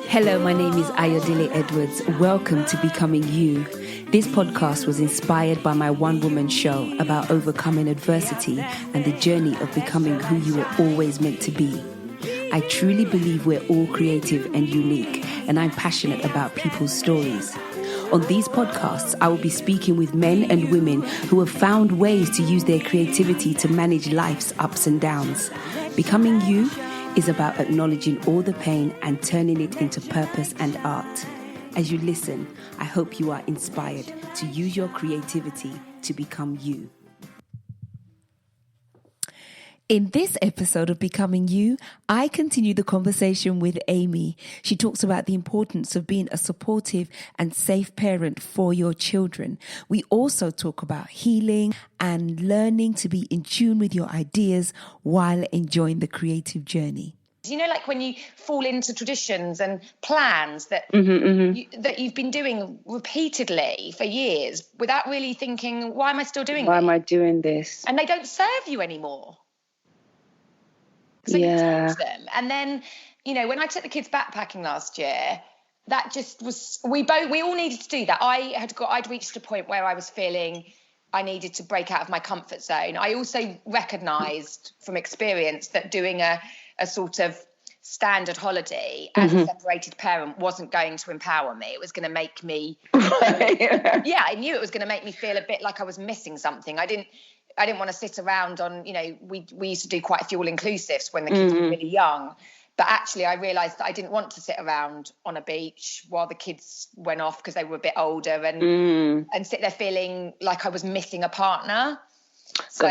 Hello, my name is Ayodele Edwards. Welcome to Becoming You. This podcast was inspired by my one-woman show about overcoming adversity and the journey of becoming who you were always meant to be. I truly believe we're all creative and unique, and I'm passionate about people's stories. On these podcasts, I will be speaking with men and women who have found ways to use their creativity to manage life's ups and downs. Becoming You is about acknowledging all the pain and turning it into purpose and art. As you listen, I hope you are inspired to use your creativity to become you. In this episode of Becoming You, I continue the conversation with Amy. She talks about the importance of being a supportive and safe parent for your children. We also talk about healing and learning to be in tune with your ideas while enjoying the creative journey. You know, like when you fall into traditions and plans that that you've been doing repeatedly for years without really thinking, why am I still doing this? Why am I doing this? And they don't serve you anymore. So you change them. And then, you know, when I took the kids backpacking last year, that just was, we all needed to do that. I'd reached a point where I was feeling I needed to break out of my comfort zone. I also recognised from experience that doing a sort of standard holiday as a separated parent wasn't going to empower me. It was going to make me, I knew it was going to make me feel a bit like I was missing something. I didn't want to sit around on, you know, we used to do quite a few all-inclusives when the kids were really young. But actually, I realised that I didn't want to sit around on a beach while the kids went off because they were a bit older and sit there feeling like I was missing a partner. So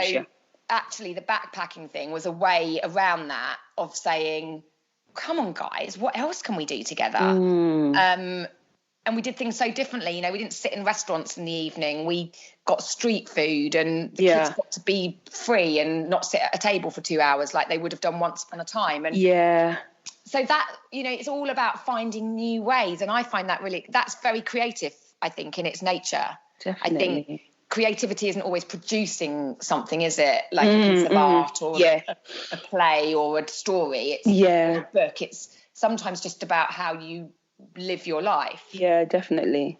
actually, the backpacking thing was a way around that of saying, come on, guys, what else can we do together? And we did things so differently. You know, we didn't sit in restaurants in the evening. We got street food and the kids got to be free and not sit at a table for 2 hours like they would have done once upon a time. And so that, you know, it's all about finding new ways. And I find that that's very creative, I think, in its nature. Definitely. I think creativity isn't always producing something, is it? Like a piece of art or a play or a story. Or a book. It's sometimes just about how you live your life. Yeah, definitely.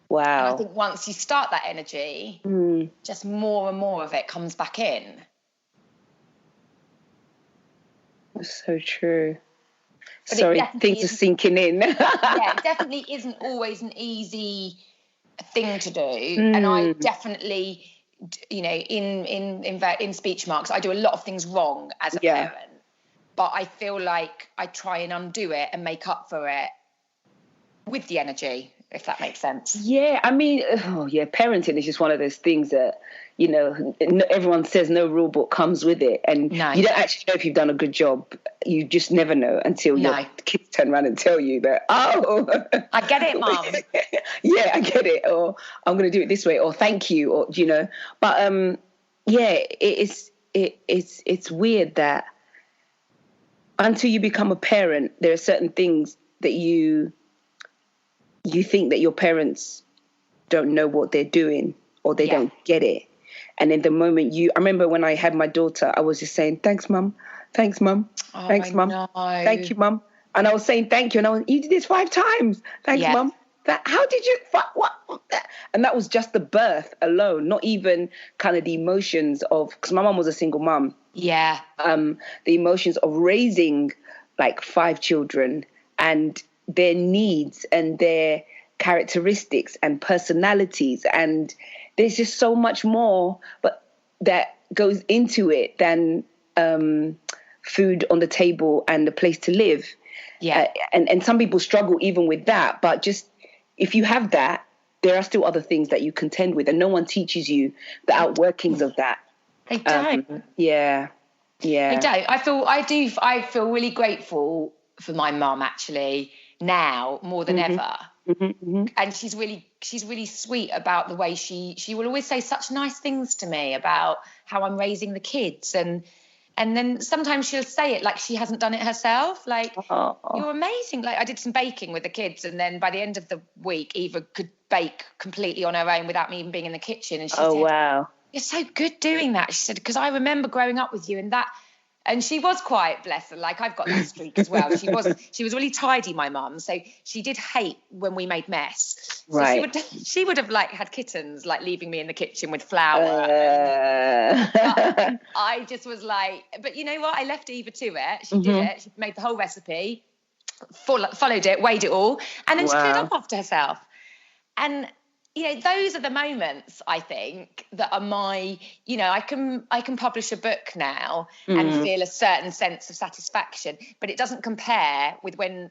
Wow. And I think once you start that energy, just more and more of it comes back in. That's so true. But sorry, things are sinking in. It definitely isn't always an easy thing to do. And I definitely, you know, in speech marks, I do a lot of things wrong as a parent. But I feel like I try and undo it and make up for it with the energy, if that makes sense. Yeah, I mean, parenting is just one of those things that, you know, everyone says no rule book comes with it. And you don't actually know if you've done a good job. You just never know until your kids turn around and tell you that, I get it, Mum. I get it. Or I'm going to do it this way. Or thank you. Or, you know, but it's weird that until you become a parent, there are certain things that you think that your parents don't know what they're doing or they don't get it. And then the moment I remember when I had my daughter, I was just saying, thanks, Mum. Thanks, Mum. Thanks, Mum. Thank you, Mum. And I was saying, thank you. And you did this 5 times. Thanks, Mum. How did you, what? And that was just the birth alone, not even kind of the emotions of, because my mum was a single mum. Yeah. The emotions of raising like 5 children and their needs and their characteristics and personalities. And there's just so much more but that goes into it than food on the table and a place to live. Yeah. And some people struggle even with that. But just if you have that, there are still other things that you contend with. And no one teaches you the outworkings of that. They don't. They don't. I feel really grateful for my mum actually now more than ever. And she's really sweet about the way she will always say such nice things to me about how I'm raising the kids, and then sometimes she'll say it like she hasn't done it herself, like you're amazing. Like I did some baking with the kids, and then by the end of the week Eva could bake completely on her own without me even being in the kitchen, and she said, wow, you're so good doing that. She said, because I remember growing up with you, and that And she was quite, bless her, like I've got that streak as well. She was really tidy, my mum. So she did hate when we made mess. So right. she would have like had kittens, like leaving me in the kitchen with flour. But I just was like, but you know what? I left Eva to it. She did it. She made the whole recipe, followed it, weighed it all, and then she cleared up after herself. And you know, those are the moments, I think, that are my, you know, I can publish a book now and feel a certain sense of satisfaction, but it doesn't compare with when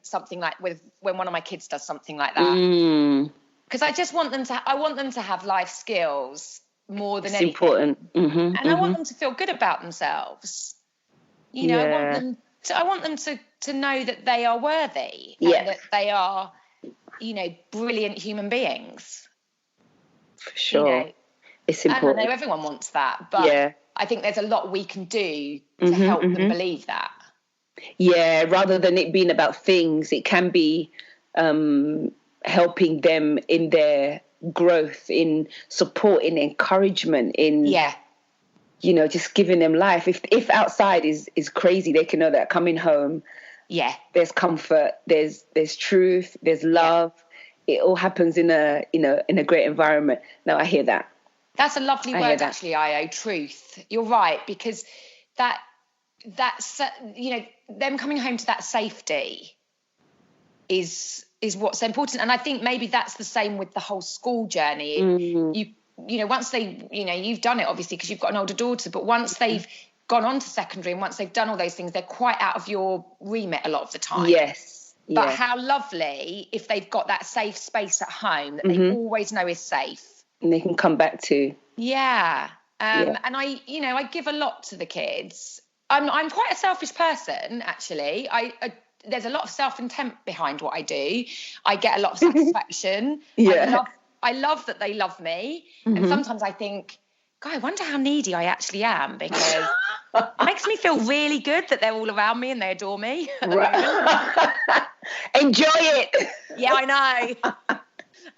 one of my kids does something like that. Because I just want them to have life skills more than anything. It's important. And I want them to feel good about themselves. You know, I want them to know that they are worthy and that they are, you know, brilliant human beings. For sure. You know, it's important. I know everyone wants that, but I think there's a lot we can do to help them believe that. Yeah, rather than it being about things, it can be helping them in their growth, in support, in encouragement, in you know, just giving them life. If outside is crazy, they can know that coming home, there's comfort, there's truth, there's love. It all happens in a great environment. No, I hear that. That's a lovely word, actually, Io. Truth. You're right, because that's you know, them coming home to that safety is what's so important. And I think maybe that's the same with the whole school journey. You know, once they, you know, you've done it obviously because you've got an older daughter, but once they've gone on to secondary and once they've done all those things, they're quite out of your remit a lot of the time. Yes. But how lovely if they've got that safe space at home that they always know is safe. And they can come back to. Yeah. And I give a lot to the kids. I'm quite a selfish person, actually. There's a lot of self-intent behind what I do. I get a lot of satisfaction. I love that they love me. And sometimes I think, God, I wonder how needy I actually am, because it makes me feel really good that they're all around me and they adore me at the moment. Enjoy it. Yeah, I know.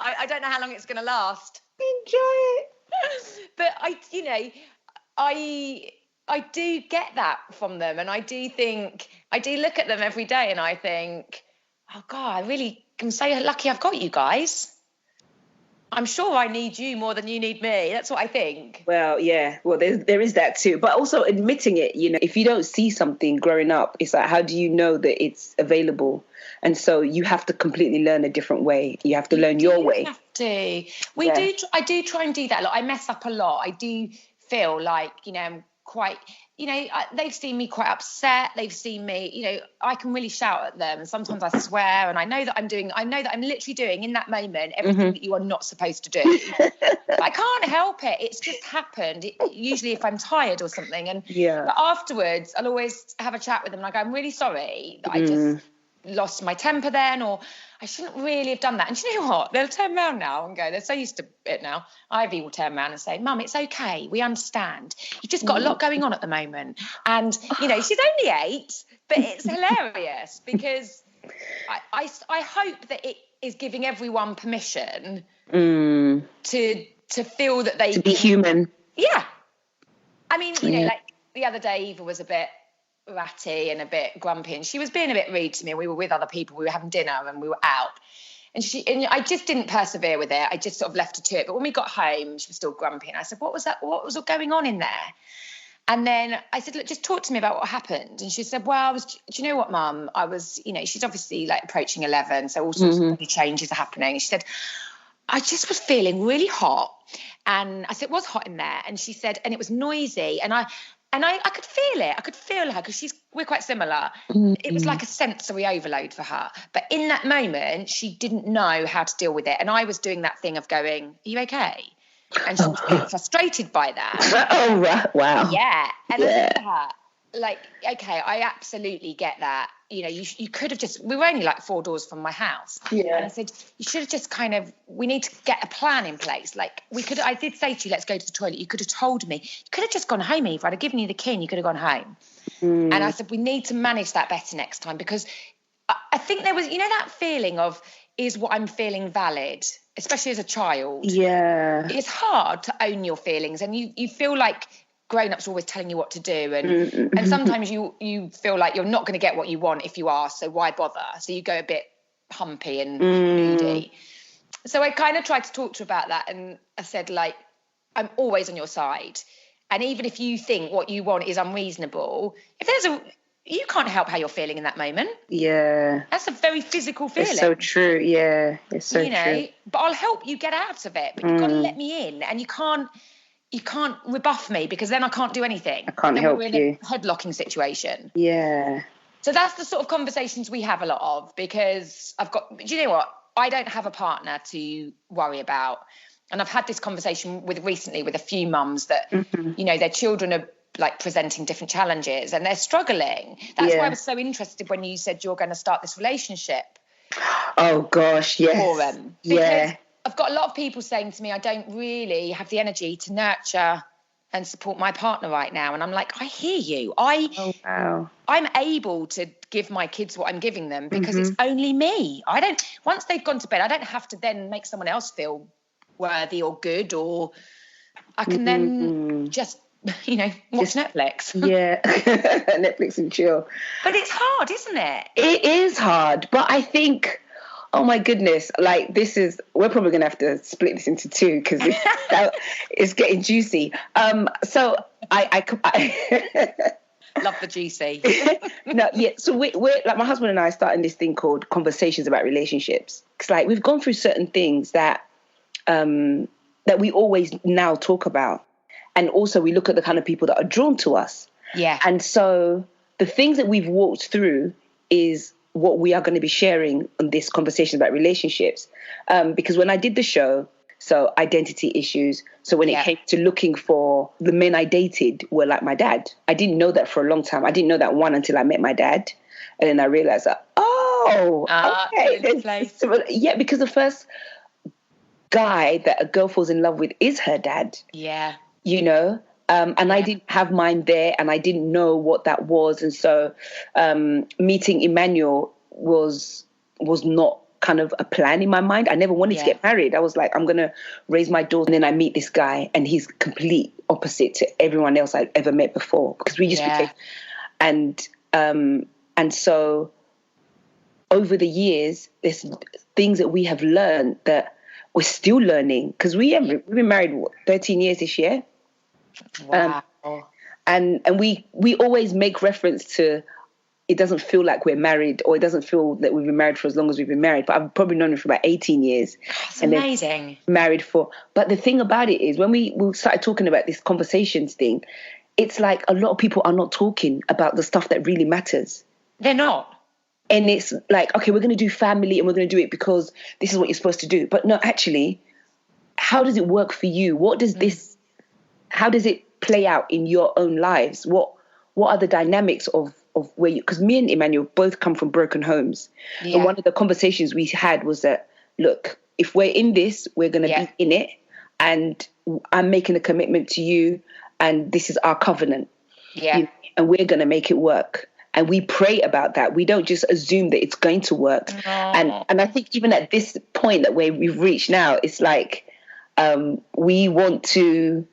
I don't know how long it's going to last. Enjoy it. But I do get that from them, and I do look at them every day and I think, oh God, I really am so lucky I've got you guys. I'm sure I need you more than you need me. That's what I think. Well, yeah. Well, there is that too. But also admitting it, you know, if you don't see something growing up, it's like, how do you know that it's available? And so you have to completely learn a different way. You have to learn your way. You have to. I do try and do that a lot. I mess up a lot. I do feel like, you know, I'm quite, you know, they've seen me quite upset. They've seen me, you know, I can really shout at them. And sometimes I swear, and I know that I'm literally doing in that moment everything that you are not supposed to do. But I can't help it. It's just happened. Usually if I'm tired or something. And but afterwards, I'll always have a chat with them. Like, I'm really sorry that I just lost my temper then, or I shouldn't really have done that. And you know what? They'll turn around now and go, they're so used to it now. Ivy will turn around and say, Mum, it's okay. We understand. You've just got a lot going on at the moment. And, you know, she's only 8, but it's hilarious because I hope that it is giving everyone permission to feel that they to be human. Yeah. I mean, you know, like the other day, Eva was a bit ratty and a bit grumpy, and she was being a bit rude to me. We were with other people, we were having dinner and we were out, and I just didn't persevere with it. I just sort of left her to it. But when we got home, she was still grumpy, and I said, what was all going on in there? And then I said, look, just talk to me about what happened. And she said, well, do you know what, Mum, I was, you know, she's obviously like approaching 11, so all sorts of changes are happening. She said, I just was feeling really hot. And I said, it was hot in there. And she said, and it was noisy, and I could feel it. I could feel her because we're quite similar. It was like a sensory overload for her. But in that moment, she didn't know how to deal with it. And I was doing that thing of going, are you okay? And she was getting frustrated by that. Oh, right. Wow. Yeah. And I said to her, like, okay, I absolutely get that. You know, you could have just, we were only like 4 doors from my house. Yeah. And I said, you should have just we need to get a plan in place. Like, I did say to you, let's go to the toilet. You could have told me. You could have just gone home, Eve. I'd have given you the key and you could have gone home. And I said, we need to manage that better next time, because I think there was, you know, that feeling of, is what I'm feeling valid, especially as a child? Yeah. It's hard to own your feelings, and you feel like grown-ups are always telling you what to do, and sometimes you feel like you're not going to get what you want if you ask, so why bother? So you go a bit humpy and moody. So I kind of tried to talk to her about that, and I said, like, I'm always on your side, and even if you think what you want is unreasonable, you can't help how you're feeling in that moment. Yeah, that's a very physical feeling. It's so true. Yeah, it's so true. But I'll help you get out of it, but you've got to let me in, and you can't rebuff me, because then I can't do anything. I can't help you. We're in a headlocking situation. Yeah. So that's the sort of conversations we have a lot of, because do you know what? I don't have a partner to worry about. And I've had this conversation recently with a few mums that, their children are like presenting different challenges and they're struggling. That's why I was so interested when you said you're going to start this relationship. Oh gosh, yes. For them. Because I've got a lot of people saying to me, I don't really have the energy to nurture and support my partner right now. And I'm like, I hear you. I'm able to give my kids what I'm giving them because it's only me. Once they've gone to bed, I don't have to then make someone else feel worthy or good, or I can then just, watch Netflix. Yeah, Netflix and chill. But it's hard, isn't it? It is hard, but I think, oh my goodness, like we're probably going to have to split this into two because it's getting juicy. So I love the juicy. No, yeah. So we're like, my husband and I are starting this thing called Conversations About Relationships. It's like we've gone through certain things that we always now talk about. And also we look at the kind of people that are drawn to us. Yeah. And so the things that we've walked through is what we are going to be sharing on this Conversation About Relationships. Because when I did the show, so identity issues. So when it came to looking for the men I dated were like my dad. I didn't know that for a long time. I didn't know that until I met my dad. And then I realized that, okay. Yeah, because the first guy that a girl falls in love with is her dad. Yeah. And I didn't have mine there and I didn't know what that was. And so meeting Emmanuel was not kind of a plan in my mind. I never wanted to get married. I was like, I'm going to raise my daughter. And then I meet this guy and he's complete opposite to everyone else I've ever met before, because we just became. And so over the years, there's things that we have learned that we're still learning, because we've been married 13 years this year. Wow. And we always make reference to, it doesn't feel like we're married, or it doesn't feel that we've been married for as long as we've been married. But I've probably known him for about 18 years. That's amazing. Married for. But the thing about it is, when we started talking about this conversations thing, it's like a lot of people are not talking about the stuff that really matters. They're not. And it's like, okay, we're going to do family and we're going to do it because this is what you're supposed to do. But no, actually, how does it work for you? How does it play out in your own lives? What are the dynamics of where you, because me and Emmanuel both come from broken homes. Yeah. And one of the conversations we had was that, look, if we're in this, we're going to be in it. And I'm making a commitment to you. And this is our covenant. Yeah. And we're going to make it work. And we pray about that. We don't just assume that it's going to work. No. And I think even at this point that we've reached now, it's like we want to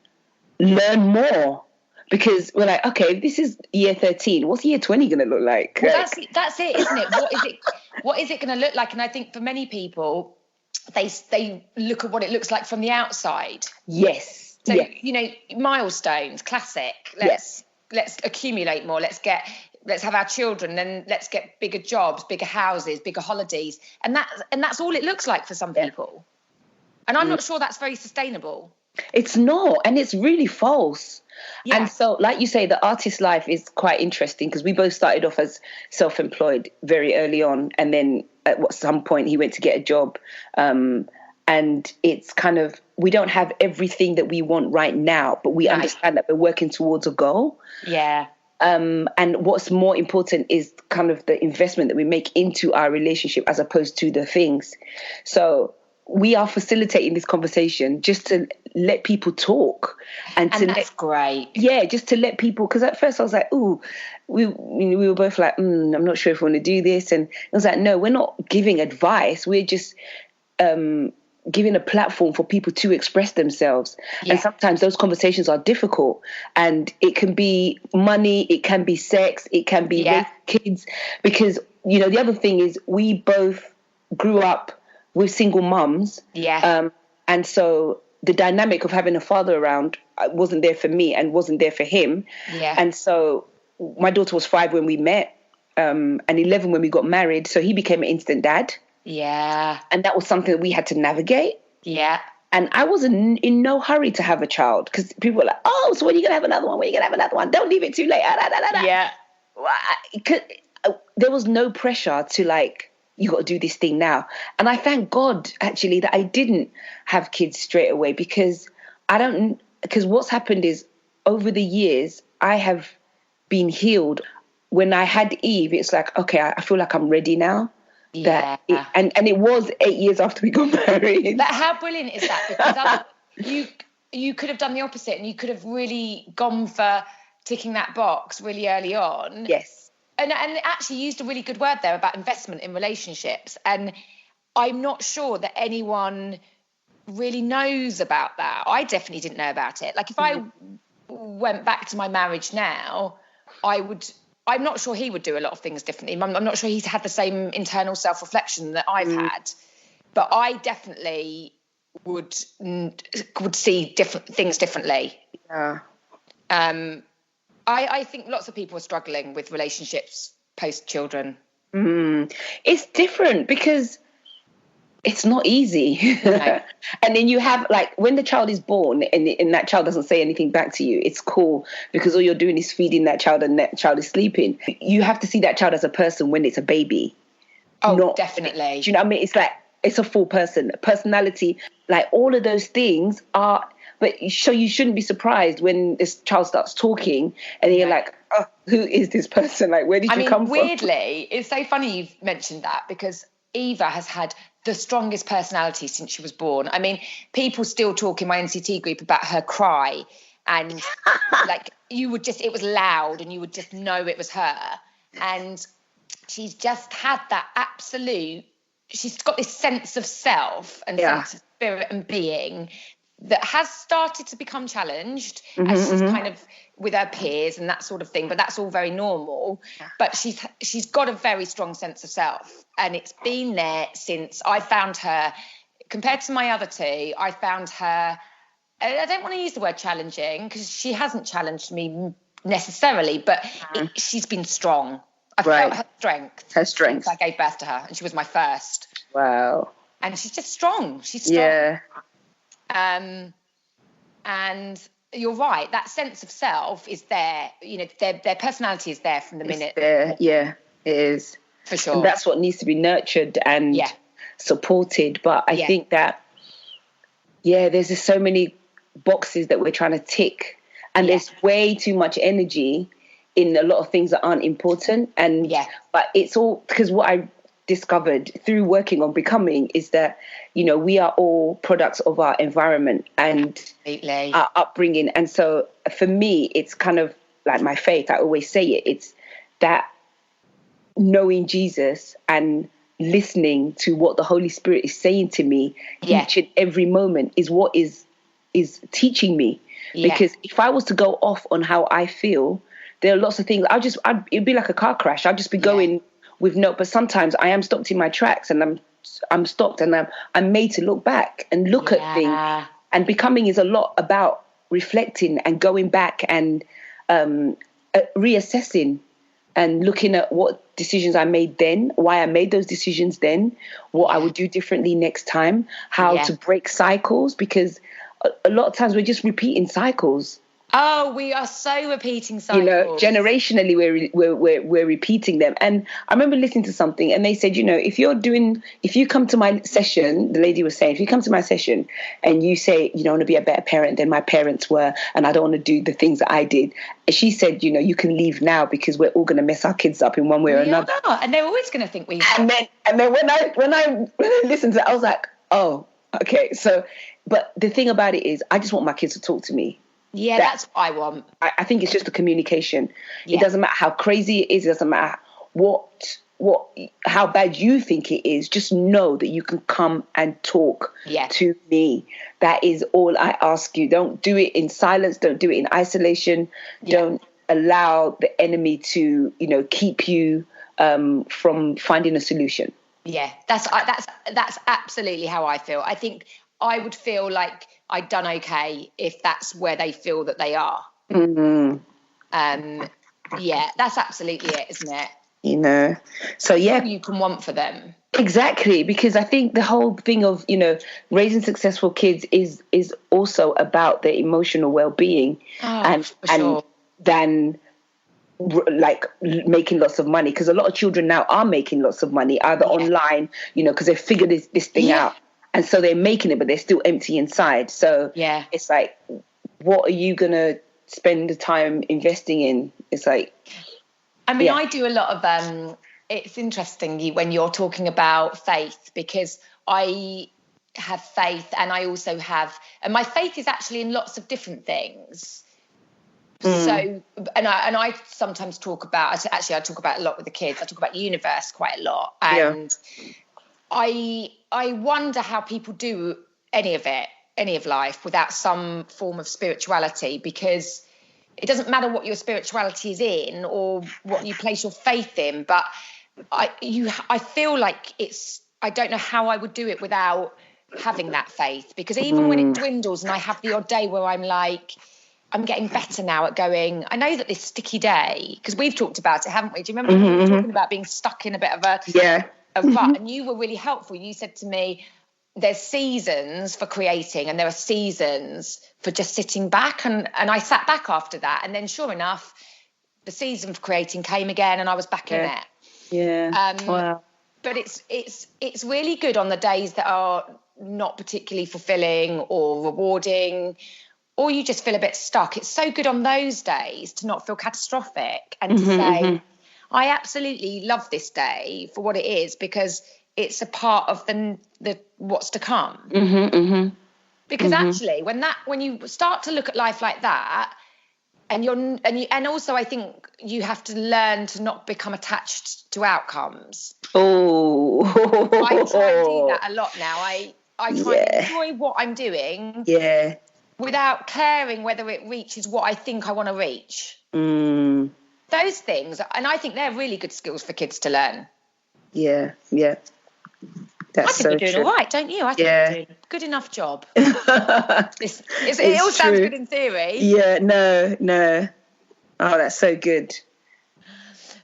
learn more, because we're like, okay, this is year 13. What's year 20 going to look like? Well, that's it, isn't it? What is it going to look like? And I think for many people, they look at what it looks like from the outside. Yes. So, milestones, classic. Let's accumulate more. Let's have our children, then let's get bigger jobs, bigger houses, bigger holidays. And that's all it looks like for some people. And I'm not sure that's very sustainable. It's not, and it's really false. Yeah. And so, like you say, the artist life is quite interesting, because we both started off as self-employed very early on, and then at some point he went to get a job. And it's kind of, we don't have everything that we want right now, but we understand that we're working towards a goal. Yeah. And what's more important is kind of the investment that we make into our relationship as opposed to the things. So we are facilitating this conversation just to let people talk. And that's great. Yeah, just to let people, because at first I was like, ooh, we were both like, I'm not sure if we want to do this. And I was like, no, we're not giving advice. We're just giving a platform for people to express themselves. And sometimes those conversations are difficult, and it can be money, it can be sex, it can be kids, because, you know, the other thing is we both grew up with single mums. And so the dynamic of having a father around wasn't there for me and wasn't there for him. And so my daughter was 5 when we met, and 11 when we got married. So he became an instant dad. And that was something that we had to navigate. And I was in no hurry to have a child, because people were like, oh, so when are you going to have another one? When are you going to have another one? Don't leave it too late. There was no pressure to like, you got to do this thing now. And I thank God, actually, that I didn't have kids straight away, because what's happened is over the years, I have been healed. When I had Eve, it's like, okay, I feel like I'm ready now. And it was 8 years after we got married. But how brilliant is that? Because you could have done the opposite, and you could have really gone for ticking that box really early on. And actually used a really good word there about investment in relationships. And I'm not sure that anyone really knows about that. I definitely didn't know about it. Like if I went back to my marriage now, I'm not sure he would do a lot of things differently. I'm not sure he's had the same internal self-reflection that I've had. But I definitely would see different things differently. I think lots of people are struggling with relationships post-children. It's different because it's not easy. No. And then you have, like, when the child is born and that child doesn't say anything back to you, it's cool, because all you're doing is feeding that child and that child is sleeping. You have to see that child as a person when it's a baby. Definitely. Do you know what I mean? It's like, it's a full person. Personality, like all of those things are... But so you shouldn't be surprised when this child starts talking and you're like, oh, who is this person? Like, where did you come from? Weirdly, it's so funny you've mentioned that, because Eva has had the strongest personality since she was born. I mean, people still talk in my NCT group about her cry, and like it was loud and you would just know it was her. And she's just had that absolute, she's got this sense of self and sense of spirit and being that has started to become challenged as she's kind of with her peers and that sort of thing, but that's all very normal. But she's got a very strong sense of self, and it's been there since I found her. Compared to my other two, I found her, I don't want to use the word challenging, because she hasn't challenged me necessarily, but she's been strong. I felt her strength since I gave birth to her, and she was my first. Wow. And she's just strong. She's strong. And you're right, that sense of self is there. You know, their personality is there from the minute. There. Yeah, it is. For sure. And that's what needs to be nurtured and supported. But I think that, there's just so many boxes that we're trying to tick. And there's way too much energy in a lot of things that aren't important. And but it's all because what I discovered through working on becoming is that, you know, we are all products of our environment and our upbringing. And so for me, it's kind of like my faith. I always say it's that knowing Jesus and listening to what the Holy Spirit is saying to me each and every moment is what is teaching me. Because if I was to go off on how I feel, there are lots of things it'd be like a car crash. I'd just be going with but sometimes I am stopped in my tracks, and I'm stopped, and I'm made to look back and look at things. And becoming is a lot about reflecting and going back and reassessing and looking at what decisions I made then, why I made those decisions then, what I would do differently next time, how to break cycles, because a lot of times we're just repeating cycles. Oh, we are so repeating cycles. You know, generationally, we're repeating them. And I remember listening to something, and they said, you know, if you come to my session, the lady was saying, if you come to my session and you say, you know, I want to be a better parent than my parents were, and I don't want to do the things that I did, she said, you know, you can leave now, because we're all going to mess our kids up in one way or another. And they're always going to think we. And then when I listened to it, I was like, oh, okay. So, but the thing about it is, I just want my kids to talk to me. Yeah, that's what I want. I think it's just the communication. It doesn't matter how crazy it is. It doesn't matter what how bad you think it is, just know that you can come and talk to me. That is all I ask you. Don't do it in silence. Don't do it in isolation. Don't allow the enemy to, keep you from finding a solution. Yeah, that's absolutely how I feel. I think I would feel like I'd done okay if that's where they feel that they are. Mm-hmm. Yeah, that's absolutely it, isn't it? So yeah, all you can want for them. Exactly, because I think the whole thing of raising successful kids is also about their emotional well-being, and than like making lots of money, because a lot of children now are making lots of money either online, because they figured this thing out, and so they're making it, but they're still empty inside. So it's like, what are you gonna spend the time investing in? It's like, I do a lot of it's interesting when you're talking about faith, because I have faith, and I also have, and my faith is actually in lots of different things. So, and I sometimes talk about, I talk about a lot with the kids. I talk about the universe quite a lot, and I wonder how people do any of life without some form of spirituality, because it doesn't matter what your spirituality is in or what you place your faith in, but I feel like I don't know how I would do it without having that faith, because even when it dwindles and I have the odd day where I'm like, I'm getting better now at going, I know that this sticky day, because we've talked about it, haven't we? Do you remember we were talking about being stuck in a bit of a rut? And you were really helpful. You said to me, there's seasons for creating and there are seasons for just sitting back. And I sat back after that. And then sure enough, the season for creating came again and I was back in it. Yeah. Wow. But it's really good on the days that are not particularly fulfilling or rewarding, or you just feel a bit stuck. It's so good on those days to not feel catastrophic and to say, I absolutely love this day for what it is, because it's a part of the what's to come. Because actually, when you start to look at life like that, and also I think you have to learn to not become attached to outcomes. Oh, I try and do that a lot now. I try and enjoy what I'm doing. Yeah. Without caring whether it reaches what I think I want to reach. Those things, and I think they're really good skills for kids to learn. Yeah. That's I think we're doing all right, don't you? I think we're doing a good enough job. It all sounds good in theory. Yeah, no. Oh, that's so good.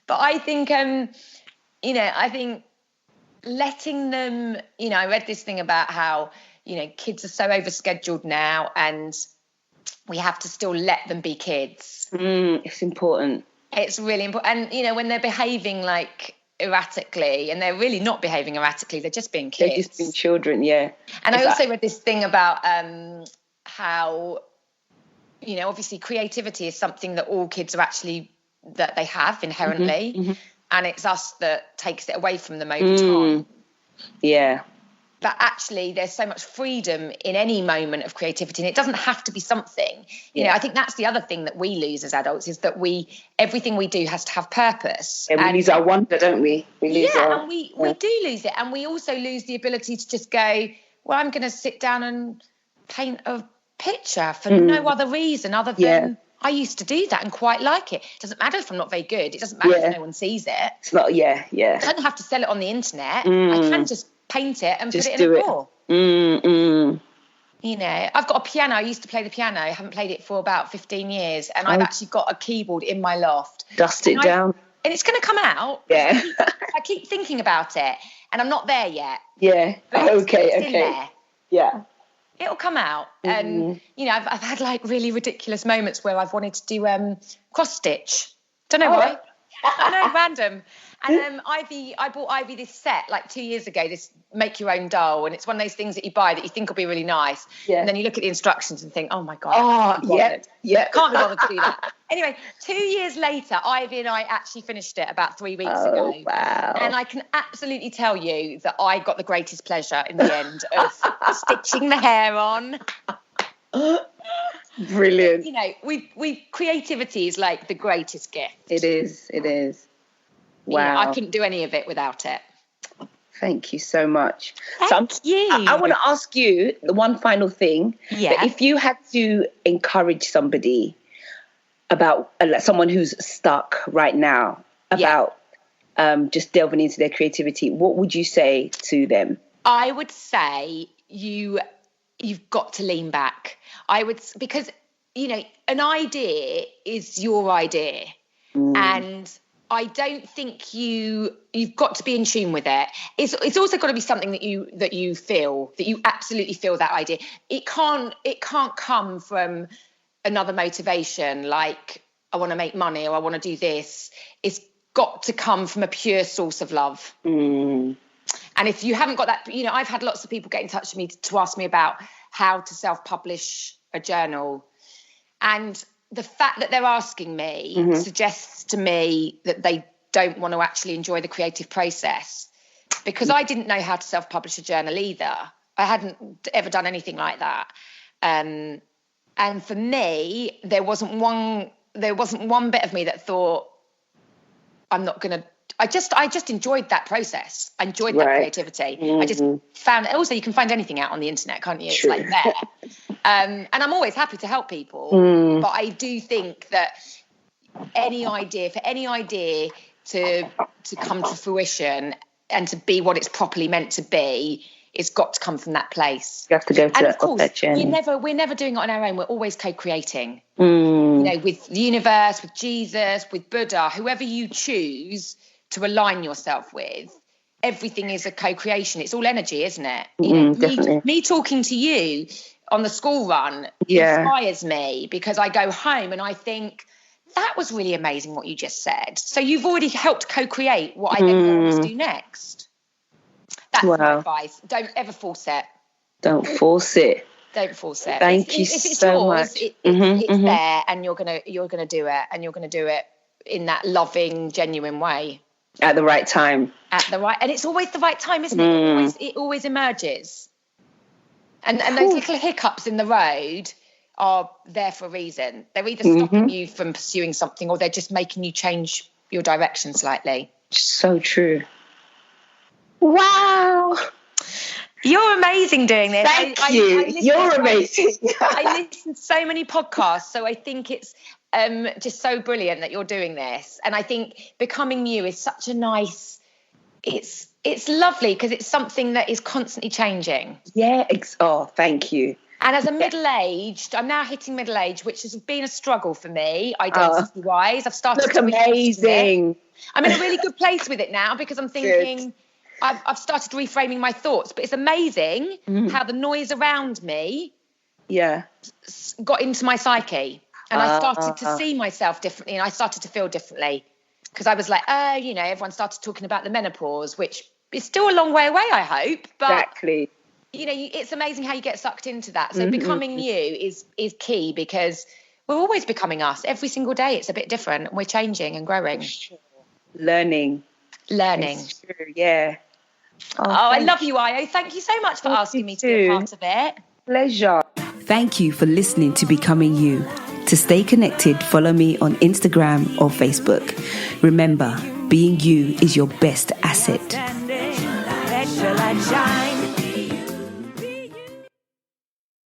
But I think, I think letting them, I read this thing about how, kids are so overscheduled now, and we have to still let them be kids. It's important. It's really important. And, when they're behaving like erratically, and they're really not behaving erratically, they're just being kids. They're just being children, yeah. And I also read this thing about how, obviously creativity is something that all kids are actually, that they have inherently. And it's us that takes it away from them over time. Yeah. But actually there's so much freedom in any moment of creativity, and it doesn't have to be something, I think that's the other thing that we lose as adults, is that everything we do has to have purpose. And we lose our wonder, don't we? We do lose it. And we also lose the ability to just go, well, I'm going to sit down and paint a picture for no other reason other than I used to do that and quite like it. It doesn't matter if I'm not very good. It doesn't matter if no one sees it. It's not, I don't have to sell it on the internet. I can just paint it and just put it in a drawer. I've got a piano. I used to play the piano. I haven't played it for about 15 years. And I've actually got a keyboard in my loft. Dust it down. And it's going to come out. Yeah. I keep thinking about it. And I'm not there yet. Yeah. It's in there. Yeah. It'll come out. And, I've had like really ridiculous moments where I've wanted to do cross stitch. Don't know why. I know, random. And I bought Ivy this set like 2 years ago, this make your own doll, and it's one of those things that you buy that you think will be really nice, and then you look at the instructions and think, oh my god, can't be bothered to do that. Anyway, 2 years later, Ivy and I actually finished it about 3 weeks ago. Wow. And I can absolutely tell you that I got the greatest pleasure in the end of stitching the hair on. Brilliant. We creativity is like the greatest gift. It is. Wow. Yeah, I couldn't do any of it without it. Thank you so much. Thank you. I want to ask you the one final thing. Yeah. That if you had to encourage somebody about someone who's stuck right now about just delving into their creativity, what would you say to them? I would say you've got to lean back. Because, you know, an idea is your idea. And I don't think you've got to be in tune with it. It's also got to be something that you feel, that you absolutely feel that idea. It can't come from another motivation, like I want to make money or I want to do this. It's got to come from a pure source of love. And if you haven't got that, you know, I've had lots of people get in touch with me to ask me about how to self-publish a journal. And the fact that they're asking me suggests to me that they don't want to actually enjoy the creative process, because I didn't know how to self-publish a journal either. I hadn't ever done anything like that. And for me, there wasn't one bit of me that thought, I'm not going to. I just enjoyed that process. I enjoyed that creativity. I just found. Also, you can find anything out on the internet, can't you? True. It's like there. And I'm always happy to help people. But I do think that any idea to come to fruition and to be what it's properly meant to be, it's got to come from that place. You have to go to of course, that journey. we're never doing it on our own. We're always co-creating. You know, with the universe, with Jesus, with Buddha, whoever you choose to align yourself with. Everything is a co-creation. It's all energy, isn't it? You know, definitely. Me talking to you on the school run inspires me, because I go home and I think, that was really amazing what you just said. So you've already helped co-create what I then want to do next. That's my advice. Don't ever force it. Don't force it. Don't force it. Thank you if it's so yours, much. It's there, and you're gonna do it, and you're gonna do it in that loving, genuine way. At the right time. And it's always the right time, isn't it? It always emerges. And those little hiccups in the road are there for a reason. They're either stopping you from pursuing something, or they're just making you change your direction slightly. So true. Wow. You're amazing doing this. Thank you. You're amazing. I listen to so many podcasts, so I think it's just so brilliant that you're doing this. And I think becoming you is such a nice, it's lovely, because it's something that is constantly changing. Yeah. Thank you. And as a middle-aged, I'm now hitting middle age, which has been a struggle for me, identity-wise. I've started to amazing. I'm in a really good place with it now, because I'm thinking I've started reframing my thoughts. But it's amazing how the noise around me got into my psyche. And I started to see myself differently, and I started to feel differently, because I was like, you know, everyone started talking about the menopause, which is still a long way away, I hope. But, exactly. You know, it's amazing how you get sucked into that. So becoming you is key, because we're always becoming us. Every single day it's a bit different, and we're changing and growing. Learning. It's true, yeah. I love you, Io. Thank you so much for asking me to be a part of it. Pleasure. Thank you for listening to Becoming You. To stay connected, follow me on Instagram or Facebook. Remember, being you is your best asset.